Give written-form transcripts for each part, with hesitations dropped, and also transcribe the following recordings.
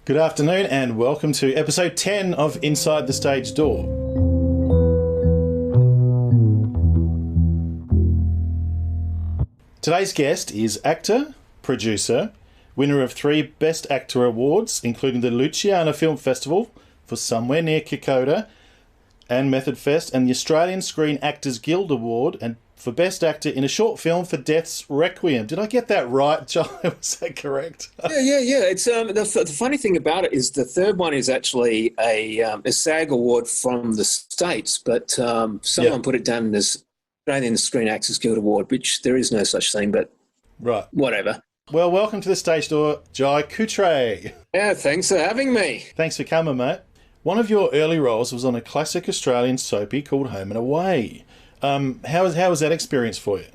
Good afternoon and welcome to episode 10 of Inside the Stage Door. Today's guest is actor, producer, winner of 3 Best Actor awards, including the Luciana Film Festival for Somewhere Near Koutrae and Method Fest, and the Australian Screen Actors Guild Award and for Best Actor in a Short Film for Death's Requiem. Did I get that right, John? Was that correct? Yeah. It's the funny thing about it is the third one is actually a SAG award from the States, but someone put it down as Australian Screen Actors Guild Award, which there is no such thing, but right, whatever. Well, welcome to the Stage Door, Jai Koutrae. Yeah, thanks for having me. Thanks for coming, mate. One of your early roles was on a classic Australian soapie called Home and Away. How was that experience for you?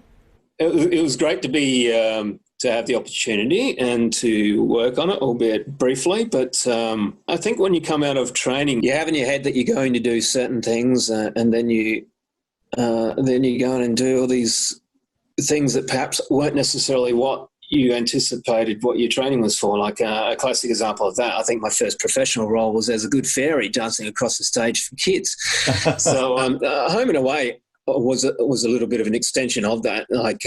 It was great to be to have the opportunity and to work on it, albeit briefly. But I think when you come out of training, you have in your head that you're going to do certain things, and then you go on and do all these things that perhaps weren't necessarily what you anticipated what your training was for. Like a classic example of that, I think my first professional role was as a good fairy dancing across the stage for kids. So Home and Away was a little bit of an extension of that. Like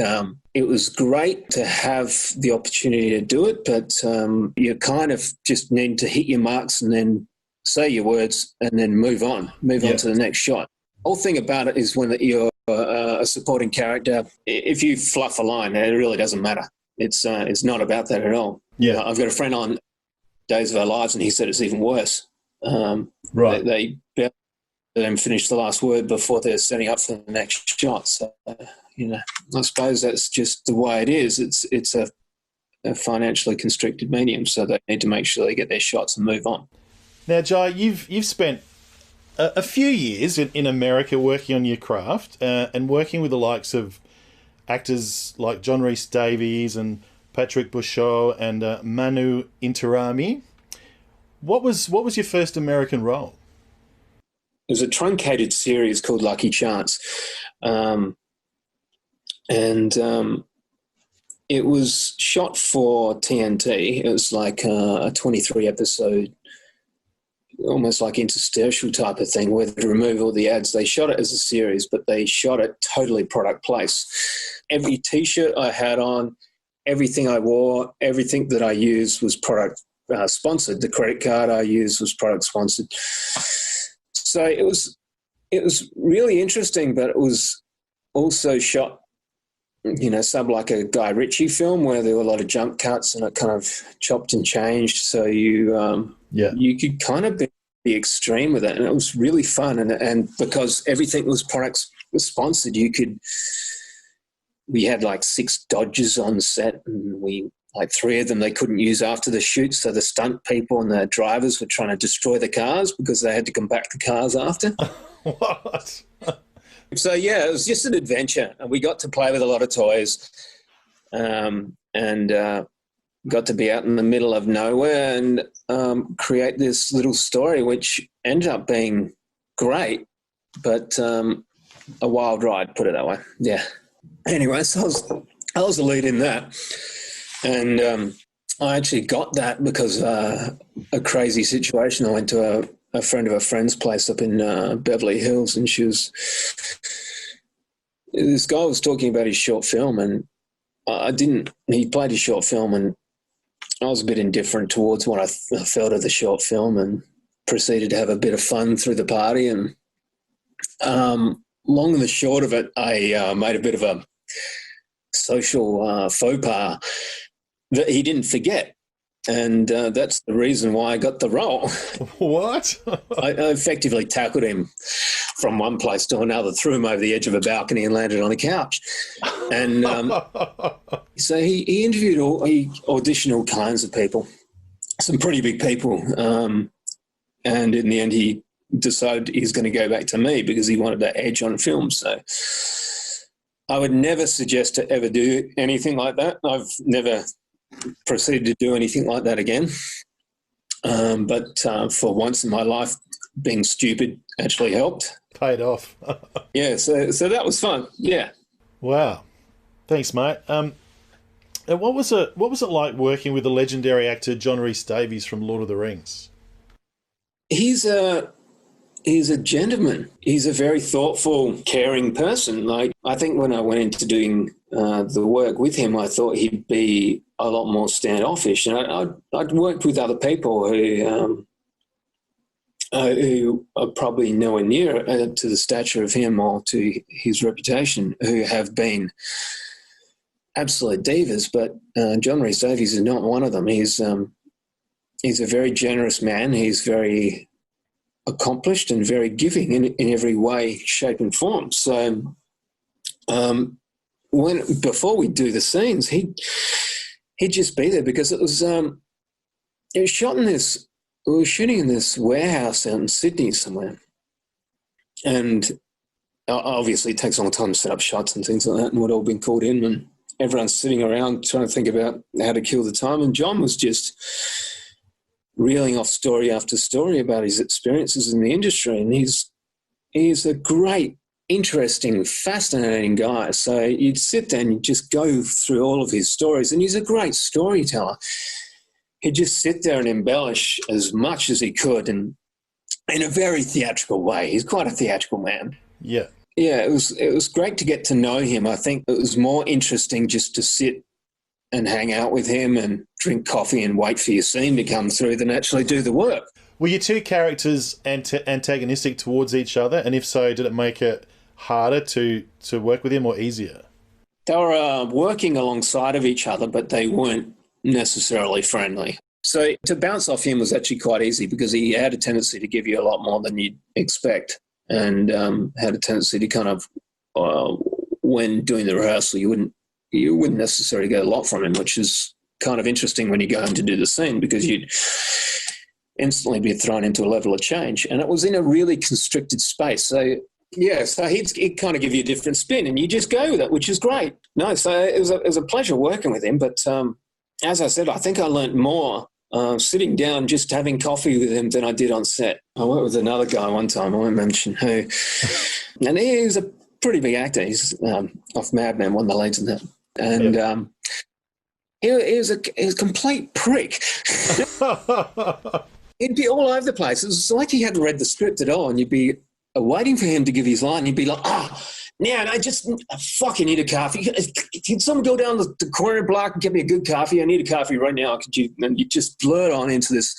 it was great to have the opportunity to do it, but you kind of just need to hit your marks and then say your words and then move on to the next shot. Whole thing about it is when you're a supporting character, if you fluff a line, it really doesn't matter. It's not about that at all. Yeah, I've got a friend on Days of Our Lives, and he said it's even worse. Right, they them finish the last word before they're setting up for the next shot. So, I suppose that's just the way it is. It's a financially constricted medium, so they need to make sure they get their shots and move on. Now, Jai, you've spent a few years in America working on your craft and working with the likes of actors like John RhysDavies and Patrick Bouchot and Manu Interami. What was your first American role? It was a truncated series called Lucky Chance. And it was shot for TNT. It was like a 23 episode, almost like interstitial type of thing where they remove all the ads. They shot it as a series, but they shot it totally product placed. Every T-shirt I had on, everything I wore, everything that I used was product sponsored. The credit card I used was product sponsored. So it was really interesting, but it was also shot, sub like a Guy Ritchie film where there were a lot of jump cuts and it kind of chopped and changed. So you could kind of be extreme with it, and it was really fun. And because everything was sponsored, we had like 6 Dodges on set, and like 3 of them they couldn't use after the shoot, so the stunt people and the drivers were trying to destroy the cars because they had to come back the cars after. What? So, it was just an adventure, and we got to play with a lot of toys and got to be out in the middle of nowhere and create this little story, which ended up being great, but a wild ride, put it that way. Yeah. Anyway, so I was the lead in that. And I actually got that because a crazy situation. I went to a friend of a friend's place up in Beverly Hills, and this guy was talking about his short film, and he played his short film, and I was a bit indifferent towards what I felt of the short film and proceeded to have a bit of fun through the party. And long and the short of it, I made a bit of a social faux pas that he didn't forget. And that's the reason why I got the role. What? I effectively tackled him from one place to another, threw him over the edge of a balcony and landed on a couch. And so he auditioned all kinds of people, some pretty big people. And in the end, he decided he's going to go back to me because he wanted that edge on film. So I would never suggest to ever do anything like that. I've never proceeded to do anything like that again. But for once in my life, being stupid actually helped. Paid off. Yeah, so that was fun. Yeah. Wow. Thanks, mate. And what was it like working with the legendary actor John RhysDavies from Lord of the Rings? He's a gentleman. He's a very thoughtful, caring person. Like, I think when I went into doing the work with him, I thought he'd be a lot more standoffish. And I'd worked with other people who are probably nowhere near to the stature of him or to his reputation, who have been absolute divas. But John RhysDavies is not one of them. He's a very generous man. He's very accomplished and very giving in every way, shape, and form. So, before we do the scenes, he'd just be there because it was shot in this. We were shooting in this warehouse out in Sydney somewhere, and obviously it takes a long time to set up shots and things like that, and we'd all been called in, and everyone's sitting around trying to think about how to kill the time, and John was just reeling off story after story about his experiences in the industry, and he's a great, interesting, fascinating guy. So you'd sit there and you'd just go through all of his stories, and he's a great storyteller. He'd just sit there and embellish as much as he could, and in a very theatrical way. He's quite a theatrical man. Yeah. Yeah, it was great to get to know him. I think it was more interesting just to sit and hang out with him and drink coffee and wait for your scene to come through than actually do the work. Were your two characters antagonistic towards each other? And if so, did it make it harder to work with him or easier? They were working alongside of each other, but they weren't necessarily friendly. So to bounce off him was actually quite easy because he had a tendency to give you a lot more than you'd expect, and had a tendency to kind of, when doing the rehearsal, you wouldn't necessarily get a lot from him, which is kind of interesting when you go in to do the scene because you'd instantly be thrown into a level of change. And it was in a really constricted space. So, yeah, so he'd kind of give you a different spin and you just go with it, which is great. No, so it was a pleasure working with him. But as I said, I think I learnt more sitting down just having coffee with him than I did on set. I worked with another guy one time, I won't mention who, and he's a pretty big actor. He's off Mad Men, one of the leads in that. And he was a complete prick. He'd be all over the place. It was like he hadn't read the script at all, and you'd be waiting for him to give his line, and he'd be like, now I just fucking need a coffee. Can someone go down the corner block and get me a good coffee? I need a coffee right now. Could you? And you just blurt on into this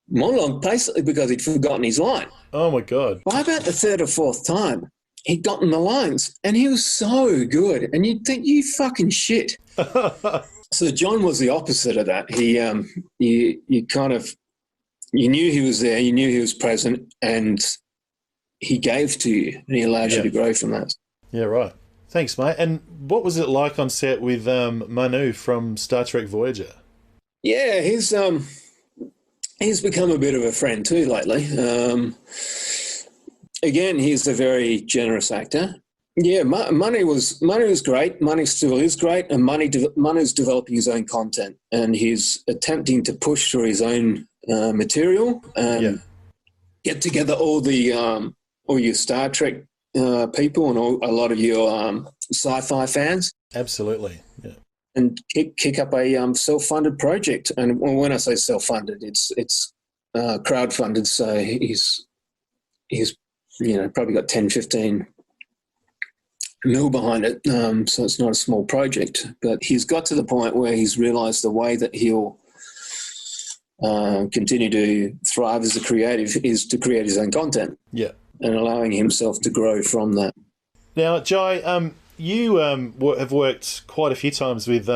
monologue, basically because he'd forgotten his line. Oh, my God. By about the third or fourth time, he'd gotten the lines, and he was so good. And you'd think, you fucking shit. So John was the opposite of that. You knew he was there, you knew he was present, and he gave to you, and he allowed you to grow from that. Yeah, right. Thanks, mate. And what was it like on set with Manu from Star Trek Voyager? Yeah, he's become a bit of a friend too lately. Again, he's a very generous actor. Yeah, Manu was great. Manu still is great, and Manu's developing his own content, and he's attempting to push through his own material and get together all your Star Trek people and a lot of your sci-fi fans. Absolutely, yeah. And kick up a self-funded project. And when I say self-funded, it's crowd-funded. So he's probably got 10, 15 mil behind it. So it's not a small project. But he's got to the point where he's realised the way that he'll continue to thrive as a creative is to create his own content. Yeah. And allowing himself to grow from that. Now, Jai, you have worked quite a few times with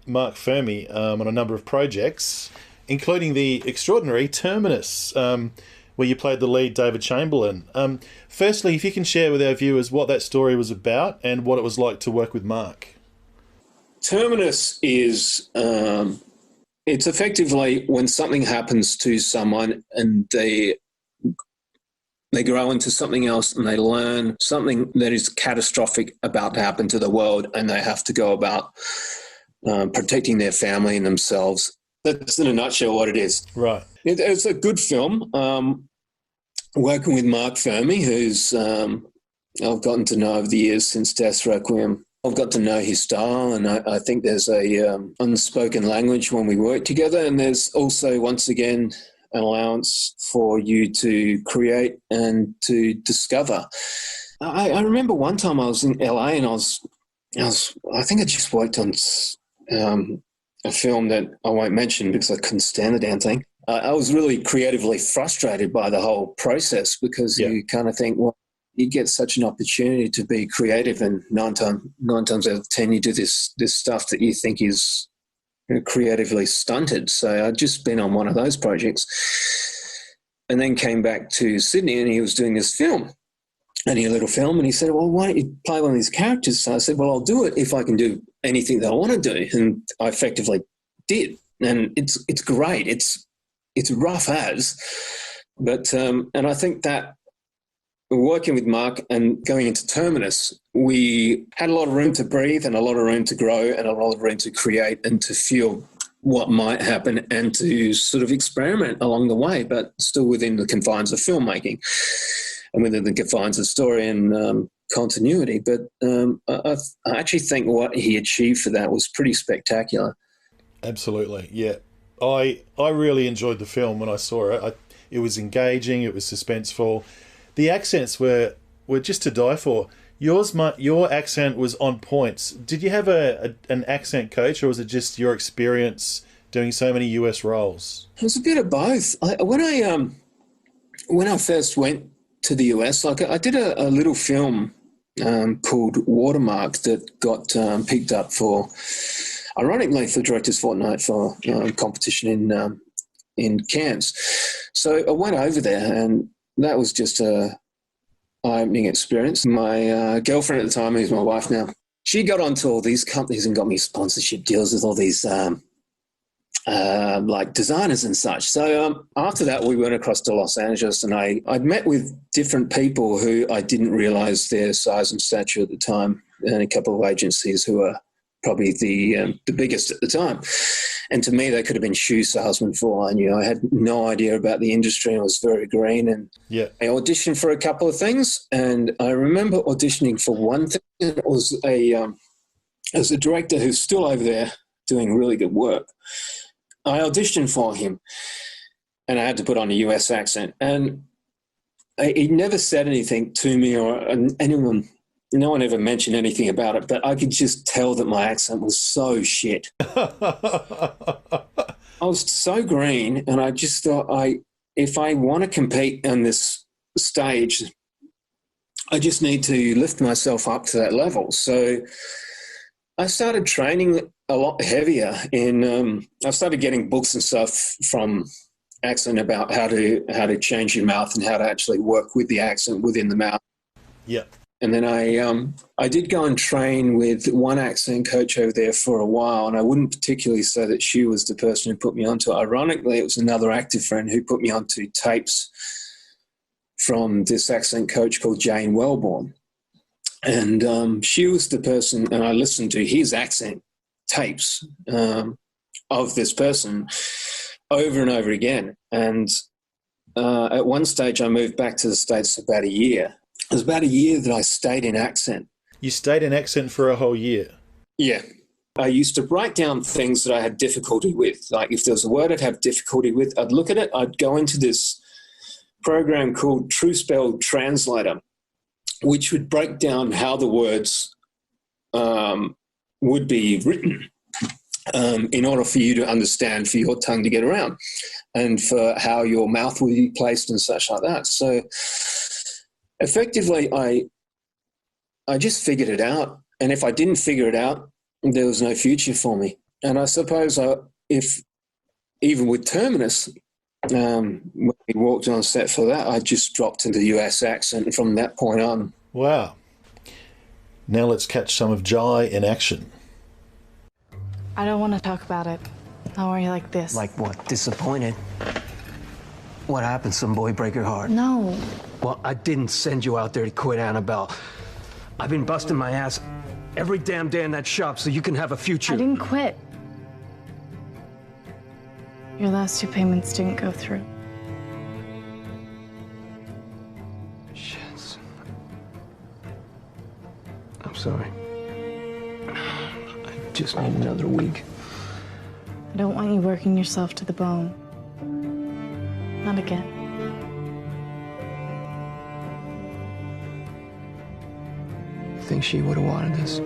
Mark Fermi on a number of projects, including the extraordinary Terminus, where you played the lead David Chamberlain. Firstly, if you can share with our viewers what that story was about and what it was like to work with Mark. Terminus is... it's effectively when something happens to someone and they grow into something else and they learn something that is catastrophic about to happen to the world, and they have to go about protecting their family and themselves. That's in a nutshell what it is. Right. It's a good film. Working with Mark Fermi, who's I've gotten to know over the years since Death Requiem. I've got to know his style, and I think there's a unspoken language when we work together, and there's also, once again, an allowance for you to create and to discover. I remember one time I was in LA, and I think I just worked on a film that I won't mention because I couldn't stand the damn thing. I was really creatively frustrated by the whole process because you kind of think, well, you get such an opportunity to be creative, and nine times out of 10 you do this stuff that you think is creatively stunted. So I'd just been on one of those projects and then came back to Sydney, and he was doing this film, a little film, and he said, well, why don't you play one of these characters? So I said, well, I'll do it if I can do anything that I want to do, and I effectively did. And it's great. It's rough as, but and I think that working with Mark and going into Terminus, we had a lot of room to breathe and a lot of room to grow and a lot of room to create and to feel what might happen and to sort of experiment along the way, but still within the confines of filmmaking and within the confines of story and continuity. But I actually think what he achieved for that was pretty spectacular. Absolutely, yeah. I really enjoyed the film when I saw it. It was engaging, it was suspenseful. The accents were just to die for. Your accent was on point. Did you have an accent coach, or was it just your experience doing so many US roles? It was a bit of both. When I first went to the US, I did a little film called Watermark that got picked up for, ironically, for Directors Fortnight for competition in Cairns. So I went over there, and that was just a eye-opening experience. My girlfriend at the time, who's my wife now, she got onto all these companies and got me sponsorship deals with all these like designers and such. So after that, we went across to Los Angeles, and I'd met with different people who I didn't realise their size and stature at the time, and a couple of agencies who were probably the biggest at the time. And to me, they could have been shoe salesmen for all I knew. I had no idea about the industry, and I was very green. And I auditioned for a couple of things, and I remember auditioning for one thing. It was as a director who's still over there doing really good work. I auditioned for him, and I had to put on a US accent. And he never said anything to me or anyone. No one ever mentioned anything about it, but I could just tell that my accent was so shit. I was so green, and I just thought, if I want to compete on this stage, I just need to lift myself up to that level. So I started training a lot heavier I started getting books and stuff from accent about how to change your mouth and how to actually work with the accent within the mouth. Yeah. And then I did go and train with one accent coach over there for a while, and I wouldn't particularly say that she was the person who put me onto it. Ironically, it was another active friend who put me onto tapes from this accent coach called Jane Wellborn. And she was the person, and I listened to his accent tapes of this person over and over again. And at one stage, I moved back to the States for about a year. It was about a year that I stayed in accent. You stayed in accent for a whole year? Yeah. I used to write down things that I had difficulty with. Like if there was a word I'd have difficulty with, I'd look at it, I'd go into this program called True Spell Translator, which would break down how the words would be written in order for you to understand, for your tongue to get around, and for how your mouth would be placed and such like that. So effectively, I just figured it out. And if I didn't figure it out, there was no future for me. And I suppose if even with Terminus, when we walked on set for that, I just dropped into the US accent from that point on. Wow. Now let's catch some of Jai in action. I don't want to talk about it. How are you like this? Like what? Disappointed? What happened? Some boy break your heart? No. Well, I didn't send you out there to quit, Annabelle. I've been busting my ass every damn day in that shop so you can have a future. I didn't quit. Your last 2 payments didn't go through. Shit. I'm sorry. just need another week. I don't want you working yourself to the bone. Not again. Think she would have wanted this?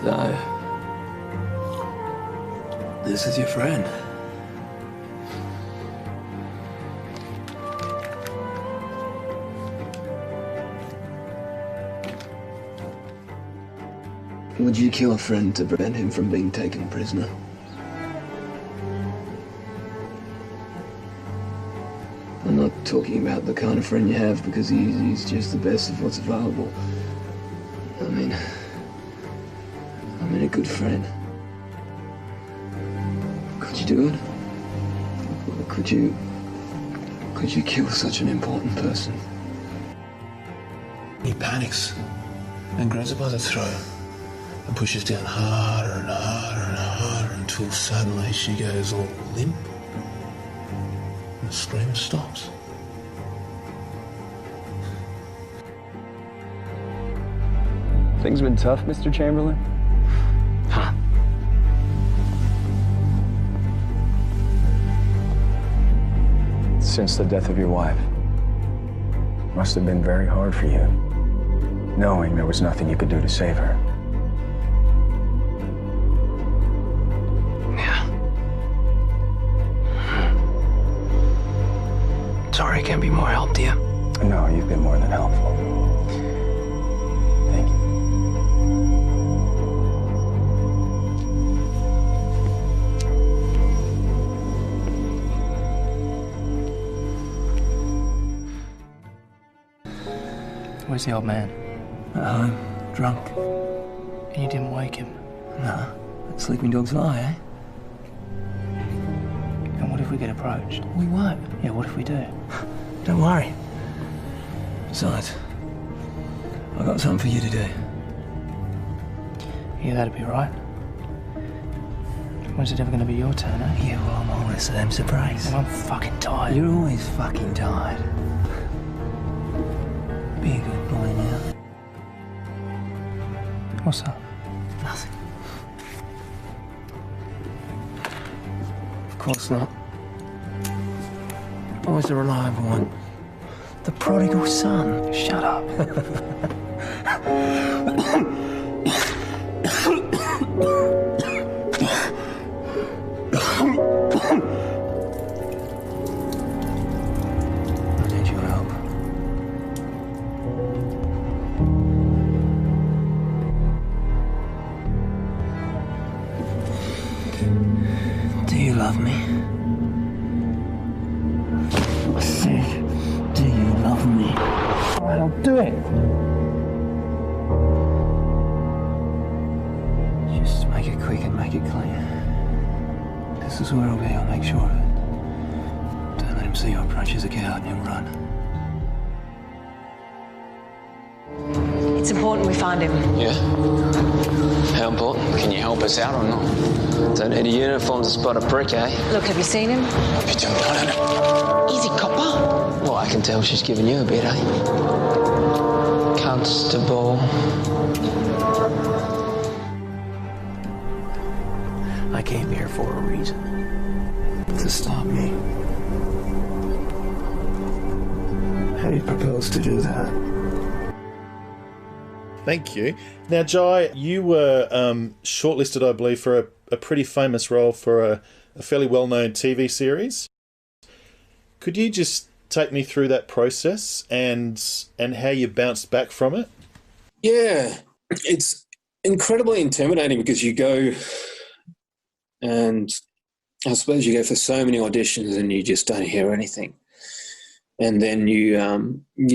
So, this is your friend. Would you kill a friend to prevent him from being taken prisoner? I'm not talking about the kind of friend you have because he's just the best of what's available. I mean a good friend. Could you do it? Or could you kill such an important person? He panics and grabs her by the throat and pushes down harder and harder and harder until suddenly she goes all limp and the scream stops. Things been tough, Mr. Chamberlain? Huh? Since the death of your wife. Must have been very hard for you, knowing there was nothing you could do to save her. Yeah. Sorry I can't be more help to you. No, you've been more than helpful. Thank you. Where's the old man? At home, drunk. And you didn't wake him? Nah, let sleeping dogs lie, eh? And what if we get approached? We won't. Yeah, what if we do? Don't worry. Besides, I've got something for you to do. Yeah, that'd be right. When's it ever gonna be your turn, eh? Yeah, well, I'm always so damn surprised. And I'm fucking tired. You're always fucking tired. Be a good boy now. What's up? Nothing. Of course not. Always the reliable one. The prodigal son. Shut up. I need your help. Do you love me? I said, do you love me? All right, I'll do it. Just make it quick and make it clear. This is where I'll be, I'll make sure of it. Don't let him see you approach as a coward and he'll run. It's important we find him. Yeah? How important? Can you help us out or not? Don't need a uniform to spot a prick, eh? Look, have you seen him? Hope you don't want it. Easy, copper. Well, I can tell she's giving you a bit, eh? Constable. I came here for a reason. To stop me. How do you propose to do that? Thank you. Now, Jai, you were shortlisted, I believe, for a pretty famous role for a fairly well-known TV series. Could you just take me through that process and how you bounced back from it? Yeah, it's incredibly intimidating because you go and I suppose you go for so many auditions and you just don't hear anything. And then you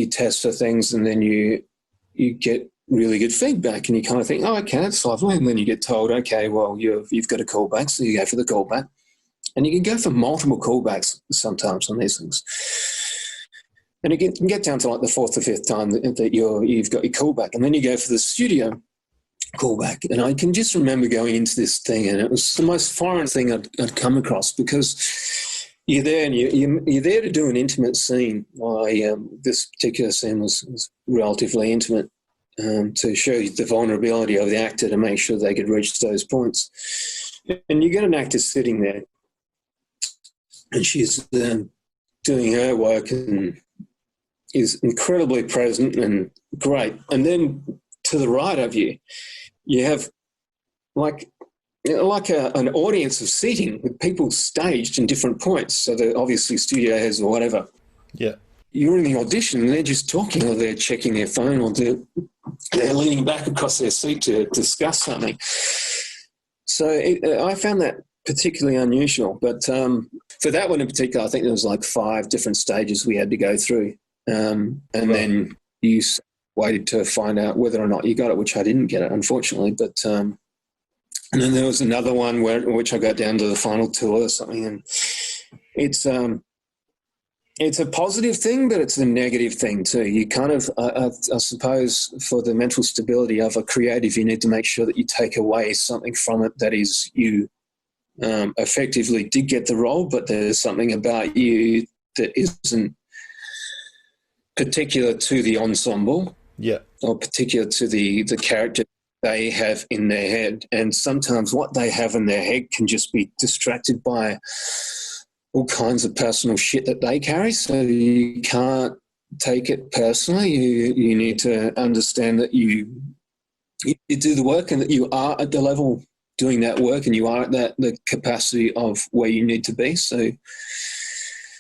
test for things and then you get really good feedback and you kind of think, oh, okay, that's lovely. And then you get told, okay, well, you've got a callback, so you go for the callback. And you can go for multiple callbacks sometimes on these things. And you can get down to like the fourth or fifth time that you've got your callback. And then you go for the studio callback. And I can just remember going into this thing, and it was the most foreign thing I'd come across, because you're there and you're there to do an intimate scene. This particular scene was relatively intimate, to show you the vulnerability of the actor, to make sure they could reach those points. And you get an actor sitting there, and she's doing her work and is incredibly present and great. And then to the right of you, you have like an audience of seating with people staged in different points. So they're obviously studio heads or whatever. Yeah. You're in the audition and they're just talking, or they're checking their phone, or they're leaning back across their seat to discuss something. So I found that particularly unusual. But for that one in particular, I think there was like 5 different stages we had to go through. And then you waited to find out whether or not you got it, which I didn't get it, unfortunately. But and then there was another one which I got down to the final 2 or something. And it's a positive thing, but it's a negative thing too. You kind of, I suppose, for the mental stability of a creative, you need to make sure that you take away something from it that is you effectively did get the role, but there's something about you that isn't particular to the ensemble, or particular to the character they have in their head. And sometimes what they have in their head can just be distracted by all kinds of personal shit that they carry. So you can't take it personally. You need to understand that you do the work, and that you are at the level doing that work, and you are at the capacity of where you need to be. So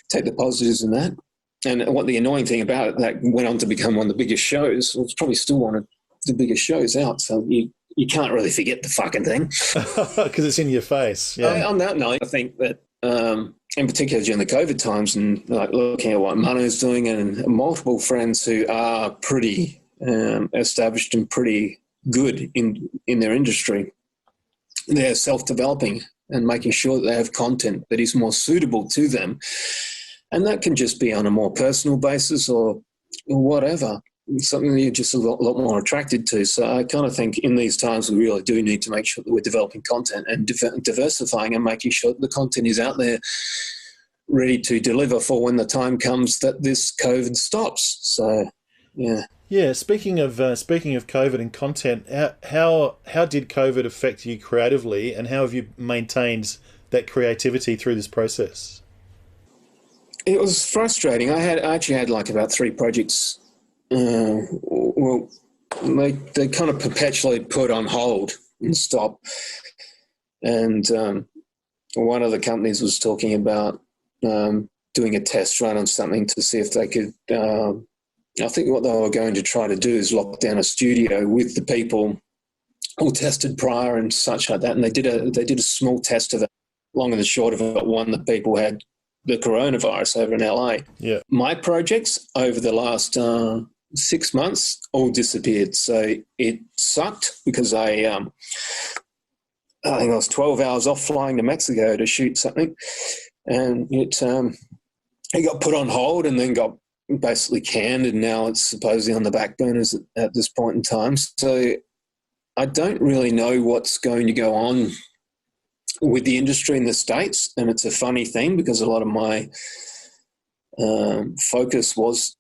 take the positives in that. And what the annoying thing about it, that went on to become one of the biggest shows. Well, it's probably still one of the biggest shows out. So you can't really forget the fucking thing. Because it's in your face. Yeah. On that note, I think that in particular during the COVID times, and like looking at what Manu's doing, and multiple friends who are pretty established and pretty good in their industry, they're self-developing and making sure that they have content that is more suitable to them. And that can just be on a more personal basis or whatever, something that you're just a lot more attracted to. So I kind of think in these times we really do need to make sure that we're developing content and diversifying, and making sure that the content is out there ready to deliver for when the time comes that this COVID stops. So, yeah. Yeah, speaking of COVID and content, how did COVID affect you creatively, and how have you maintained that creativity through this process? It was frustrating. I actually had like about 3 projects. Well, they kind of perpetually put on hold and stop. And one of the companies was talking about doing a test run on something to see if they could. I think what they were going to try to do is lock down a studio with the people all tested prior and such like that. And they did a small test of it. Long and the short of it, one that people had the coronavirus over in LA. Yeah. My projects over the last 6 months all disappeared. So it sucked, because I think I was 12 hours off flying to Mexico to shoot something, and it got put on hold and then got basically canned, and now it's supposedly on the back burners at this point in time. So I don't really know what's going to go on with the industry in the States, and it's a funny thing because a lot of my focus was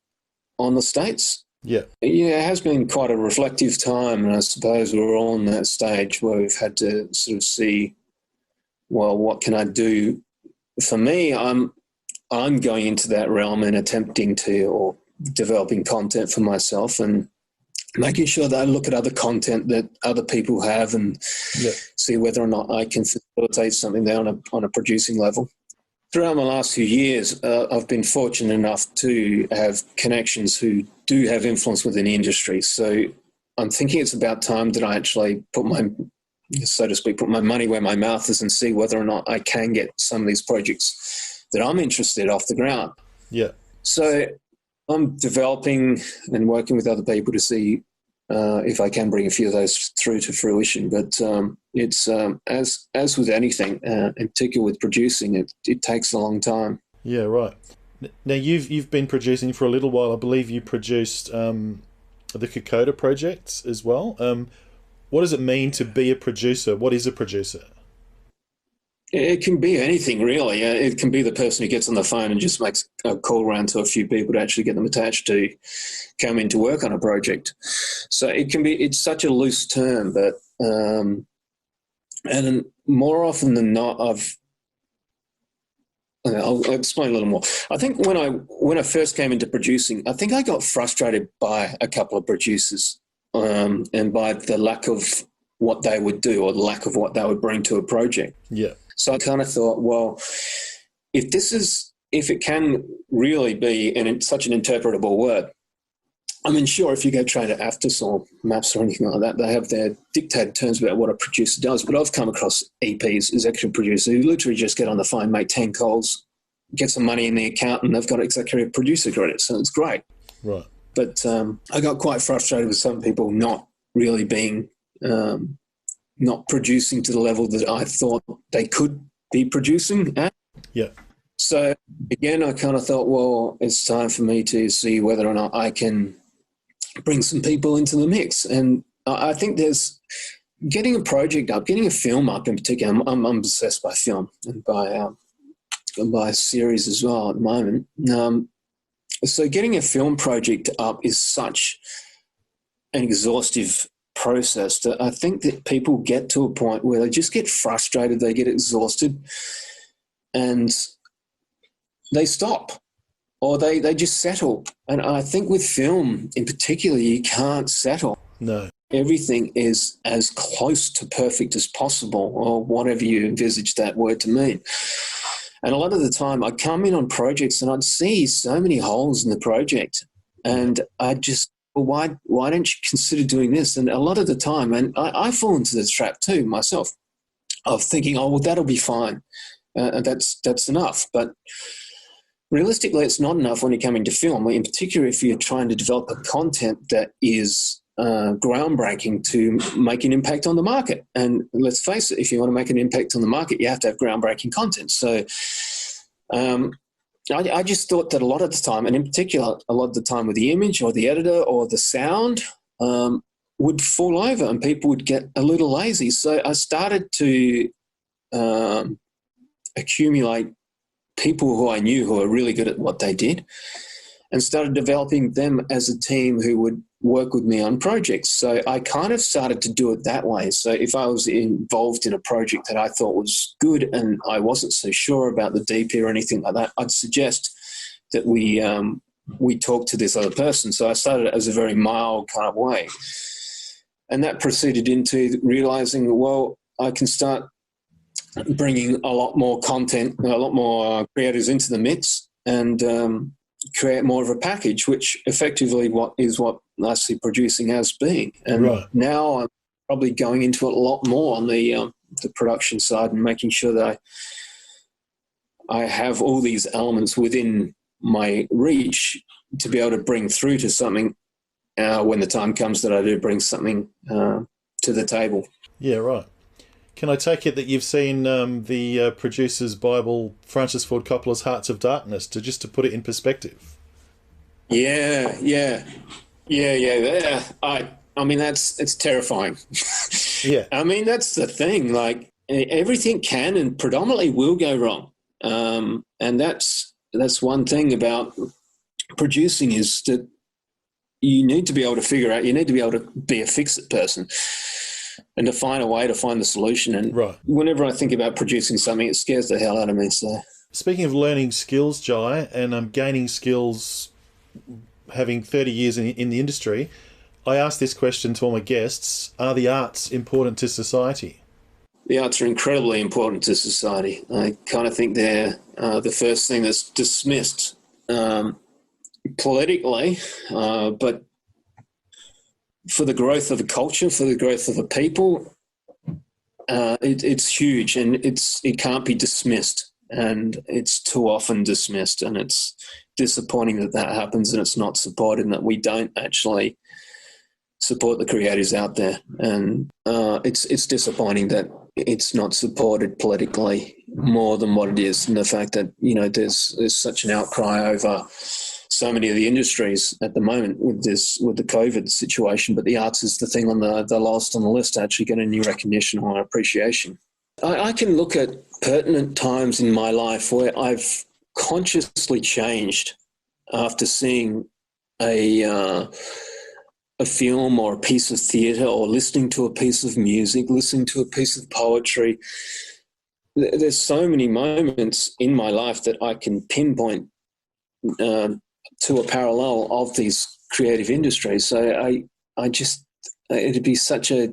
on the States. Yeah. Yeah, it has been quite a reflective time, and I suppose we're all on that stage where we've had to sort of see, well, what can I do? For me, I'm going into that realm and attempting to, or developing content for myself, and making sure that I look at other content that other people have, and see whether or not I can facilitate something there on a producing level. Throughout my last few years, I've been fortunate enough to have connections who do have influence within the industry. So I'm thinking it's about time that I actually put my money where my mouth is, and see whether or not I can get some of these projects that I'm interested off the ground. Yeah. So I'm developing and working with other people to see if I can bring a few of those through to fruition. But it's as with anything, in particular with producing, it takes a long time. Yeah, right. Now you've been producing for a little while. I believe you produced the Koutrae project as well. What does it mean to be a producer? What is a producer? It can be anything, really. It can be the person who gets on the phone and just makes a call around to a few people to actually get them attached to come in to work on a project. So it's such a loose term, but and more often than not, I'll explain a little more. I think when I first came into producing, I think I got frustrated by a couple of producers and by the lack of what they would do or the lack of what they would bring to a project. Yeah. So I kind of thought, well, if it can really be such an interpretable word, I mean, sure, if you go train at AFTIS or MAPS or anything like that, they have their dictated terms about what a producer does. But I've come across EPs, executive producers, who literally just get on the phone, make 10 calls, get some money in the account, and they've got executive producer credits. So it's great. Right. But I got quite frustrated with some people not really being not producing to the level that I thought they could be producing at. Yeah. So again, I kind of thought, well, it's time for me to see whether or not I can bring some people into the mix. And I think there's getting a project up, getting a film up in particular. I'm obsessed by film and by series as well at the moment. So getting a film project up is such an exhaustive process that I think that people get to a point where they just get frustrated, they get exhausted, and they stop or they just settle. And I think with film in particular, you can't settle. No. Everything is as close to perfect as possible, or whatever you envisage that word to mean. And a lot of the time I'd come in on projects and I'd see so many holes in the project, and I'd just, well, why don't you consider doing this? And a lot of the time, and I fall into this trap too myself, of thinking, oh, well, that'll be fine. That's enough. But realistically, it's not enough when you come into film, in particular if you're trying to develop a content that is groundbreaking to make an impact on the market. And let's face it, if you want to make an impact on the market, you have to have groundbreaking content. So I just thought that a lot of the time, and in particular a lot of the time with the image or the editor or the sound, would fall over and people would get a little lazy. So I started to accumulate people who I knew who were really good at what they did, and started developing them as a team who would work with me on projects. So I kind of started to do it that way. So if I was involved in a project that I thought was good and I wasn't so sure about the DP or anything like that, I'd suggest that we talk to this other person. So I started as a very mild kind of way. And that proceeded into realizing, well, I can start bringing a lot more content, a lot more creators into the mix, and create more of a package, which effectively what I see producing has been. And now I'm probably going into it a lot more on the production side and making sure that I have all these elements within my reach to be able to bring through to something when the time comes that I do bring something to the table. Yeah, right. Can I take it that you've seen the producer's Bible, Francis Ford Coppola's Hearts of Darkness, just to put it in perspective? Yeah. I mean, it's terrifying. Yeah. I mean, that's the thing. Like, everything can and predominantly will go wrong. And that's one thing about producing, is that you need to be able to figure out, you need to be able to be a fix-it person and to find a way to find the solution. And whenever I think about producing something, it scares the hell out of me. So, speaking of learning skills, Jai, and gaining skills, having 30 years in the industry, I ask this question to all my guests: are the arts important to society? The arts are incredibly important to society. I kind of think they're the first thing that's dismissed politically, but for the growth of the culture, for the growth of the people, it's huge, and it can't be dismissed, and it's too often dismissed, and it's disappointing that happens, and it's not supported, and that we don't actually support the creators out there. And it's disappointing that it's not supported politically more than what it is, and the fact that, you know, there's such an outcry over so many of the industries at the moment with the COVID situation, but the arts is the thing on the last on the list to actually get any recognition or appreciation. I can look at pertinent times in my life where I've consciously changed after seeing a film or a piece of theatre, or listening to a piece of music, listening to a piece of poetry. There's so many moments in my life that I can pinpoint to a parallel of these creative industries. So I just, it'd be such a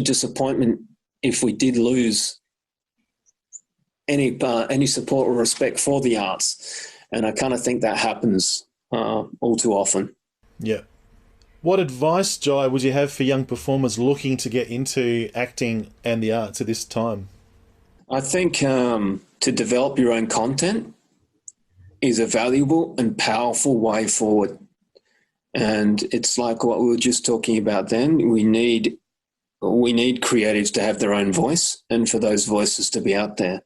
disappointment if we did lose any support or respect for the arts. And I kind of think that happens all too often. Yeah. What advice, Jai, would you have for young performers looking to get into acting and the arts at this time? I think to develop your own content is a valuable and powerful way forward. And it's like what we were just talking about then. We need creatives to have their own voice and for those voices to be out there.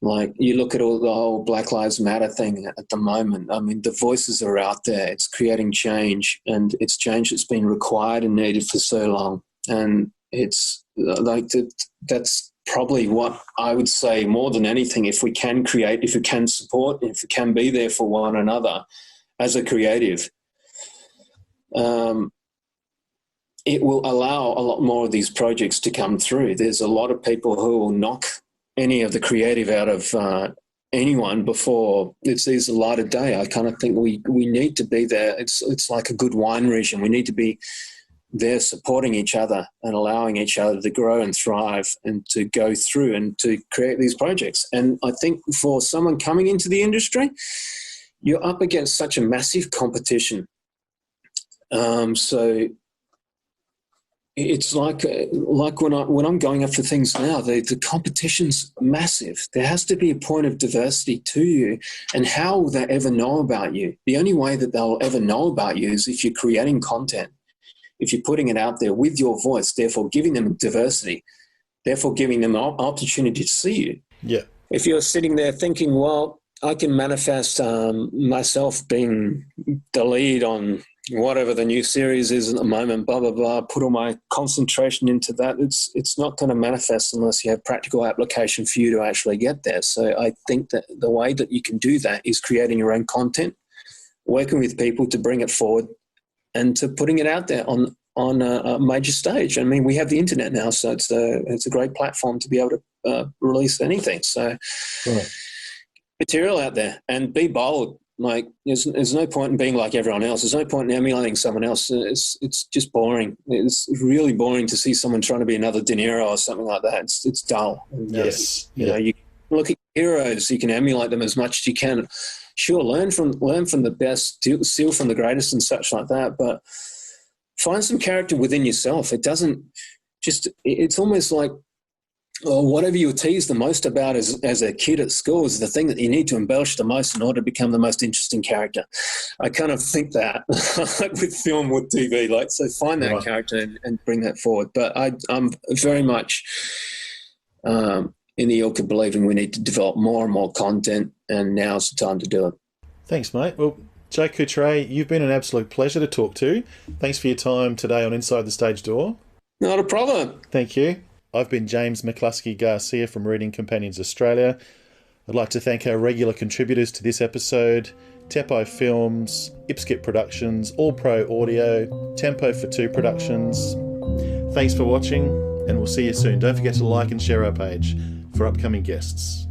Like, you look at the whole Black Lives Matter thing at the moment. I mean, the voices are out there. It's creating change, and it's change that's been required and needed for so long. And it's like that's probably what I would say more than anything. If we can create, if we can support, if we can be there for one another as a creative, it will allow a lot more of these projects to come through. There's a lot of people who will knock any of the creative out of anyone before it sees the light of day. I kind of think we need to be there. It's like a good wine region. We need to be there supporting each other and allowing each other to grow and thrive and to go through and to create these projects. And I think for someone coming into the industry, you're up against such a massive competition. So it's like when I'm going up for things now, the competition's massive. There has to be a point of diversity to you, and how will they ever know about you? The only way that they'll ever know about you is if you're creating content, if you're putting it out there with your voice, therefore giving them diversity, therefore giving them an opportunity to see you. Yeah. If you're sitting there thinking, well, I can manifest myself being the lead on whatever the new series is at the moment, blah, blah, blah, put all my concentration into that, it's not going to manifest unless you have practical application for you to actually get there. So I think that the way that you can do that is creating your own content, working with people to bring it forward and to putting it out there on a major stage. I mean, we have the internet now, so it's a great platform to be able to release anything. So material out there and be bold. Like, there's no point in being like everyone else. There's no point in emulating someone else. It's just boring. It's really boring to see someone trying to be another De Niro or something like that. It's dull. And, yes. You know, you look at heroes. You can emulate them as much as you can. Sure, learn from the best, steal from the greatest, and such like that. But find some character within yourself. It doesn't just. It's almost like, whatever you were teased the most about as a kid at school is the thing that you need to embellish the most in order to become the most interesting character. I kind of think that with film, with TV, like, so find that character and bring that forward. But I'm very much in the ilk of believing we need to develop more and more content, and now's the time to do it. Thanks, mate. Well, Jai Koutrae, you've been an absolute pleasure to talk to. Thanks for your time today on Inside the Stage Door. Not a problem. Thank you. I've been James McCluskey Garcia from Reading Companions Australia. I'd like to thank our regular contributors to this episode: Teppo Films, Ipskip Productions, All Pro Audio, Tempo for Two Productions. Thanks for watching, and we'll see you soon. Don't forget to like and share our page for upcoming guests.